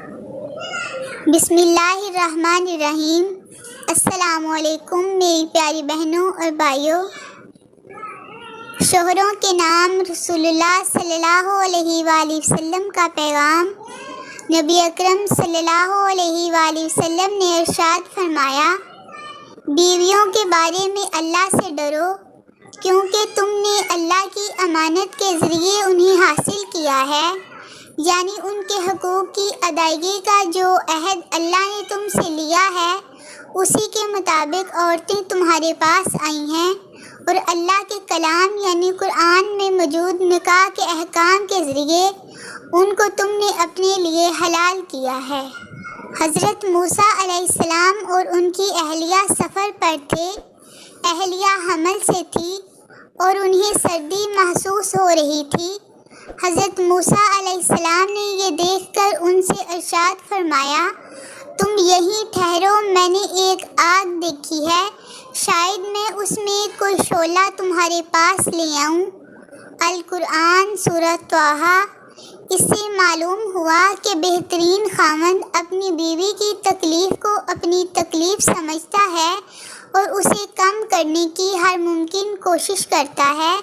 بسم اللہ الرحمن الرحیم۔ السلام علیکم میری پیاری بہنوں اور بھائیوں۔ شوہروں کے نام رسول اللہ صلی اللہ علیہ وآلہ وسلم کا پیغام۔ نبی اکرم صلی اللہ علیہ وآلہ وسلم نے ارشاد فرمایا، بیویوں کے بارے میں اللہ سے ڈرو، کیونکہ تم نے اللہ کی امانت کے ذریعے انہیں حاصل کیا ہے، یعنی ان کے حقوق کی ادائیگی کا جو عہد اللہ نے تم سے لیا ہے، اسی کے مطابق عورتیں تمہارے پاس آئی ہیں، اور اللہ کے کلام یعنی قرآن میں موجود نکاح کے احکام کے ذریعے ان کو تم نے اپنے لیے حلال کیا ہے۔ حضرت موسیٰ علیہ السلام اور ان کی اہلیہ سفر پر تھے۔ اہلیہ حمل سے تھی اور انہیں سردی محسوس ہو رہی تھی۔ حضرت موسیٰ علیہ السلام نے یہ دیکھ کر ان سے ارشاد فرمایا، تم یہیں ٹھہرو، میں نے ایک آگ دیکھی ہے، شاید میں اس میں کوئی شعلہ تمہارے پاس لے آؤں۔ القرآن سورہ طٰہٰ۔ اس سے معلوم ہوا کہ بہترین خاوند اپنی بیوی کی تکلیف کو اپنی تکلیف سمجھتا ہے اور اسے کم کرنے کی ہر ممکن کوشش کرتا ہے،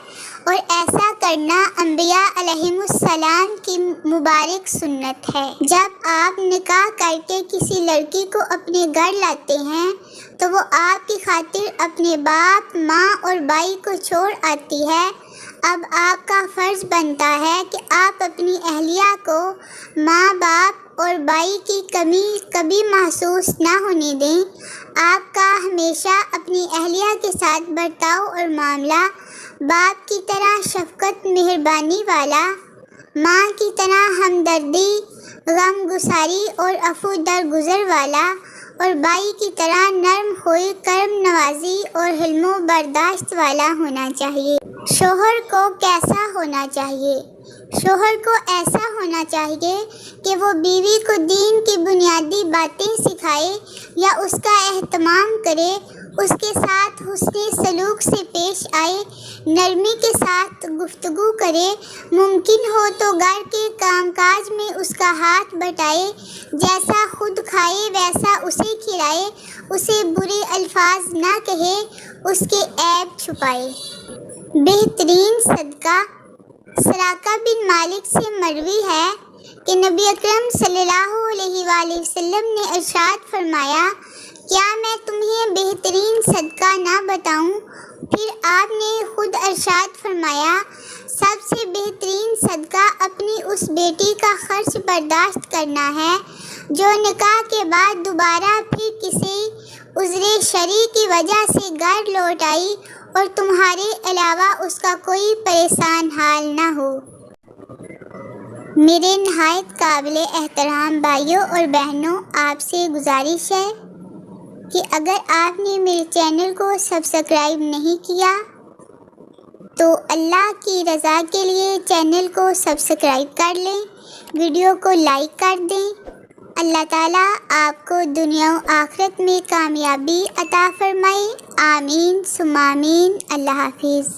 اور ایسا کرنا انبیاء علیہم السلام کی مبارک سنت ہے۔ جب آپ نکاح کر کے کسی لڑکی کو اپنے گھر لاتے ہیں تو وہ آپ کی خاطر اپنے باپ، ماں اور بھائی کو چھوڑ آتی ہے۔ اب آپ کا فرض بنتا ہے کہ آپ اپنی اہلیہ کو ماں، باپ اور بھائی کی کمی کبھی محسوس نہ ہونے دیں۔ آپ کا ہمیشہ اپنی اہلیہ کے ساتھ برتاؤ اور معاملہ باپ کی طرح شفقت مہربانی والا، ماں کی طرح ہمدردی، غم گساری اور عفو درگزر والا، اور بھائی کی طرح نرم خوئی، کرم نوازی اور حلم و برداشت والا ہونا چاہیے۔ شوہر کو کیسا ہونا چاہیے؟ شوہر کو ایسا ہونا چاہیے کہ وہ بیوی کو دین کی بنیادی باتیں سکھائے یا اس کا اہتمام کرے، اس کے ساتھ حسن سلوک سے پیش آئے، نرمی کے ساتھ گفتگو کرے، ممکن ہو تو گھر کے کام کاج میں اس کا ہاتھ بٹائے، جیسا خود کھائے ویسا اسے کھلائے، اسے برے الفاظ نہ کہے، اس کے عیب چھپائے۔ بہترین صدقہ۔ سراقہ بن مالک سے مروی ہے کہ نبی اکرم صلی اللہ علیہ وآلہ وسلم نے ارشاد فرمایا، کیا میں تمہیں بہترین صدقہ نہ بتاؤں؟ پھر آپ نے خود ارشاد فرمایا، سب سے بہترین صدقہ اپنی اس بیٹی کا خرچ برداشت کرنا ہے جو نکاح کے بعد دوبارہ پھر کسی عذر شرعی کی وجہ سے گھر لوٹ آئی اور تمہارے علاوہ اس کا کوئی پریشان حال نہ ہو۔ میرے نہایت قابل احترام بھائیوں اور بہنوں، آپ سے گزارش ہے کہ اگر آپ نے میرے چینل کو سبسکرائب نہیں کیا تو اللہ کی رضا کے لیے چینل کو سبسکرائب کر لیں، ویڈیو کو لائک کر دیں۔ اللہ تعالیٰ آپ کو دنیا و آخرت میں کامیابی عطا فرمائے۔ آمین ثم آمین۔ اللہ حافظ۔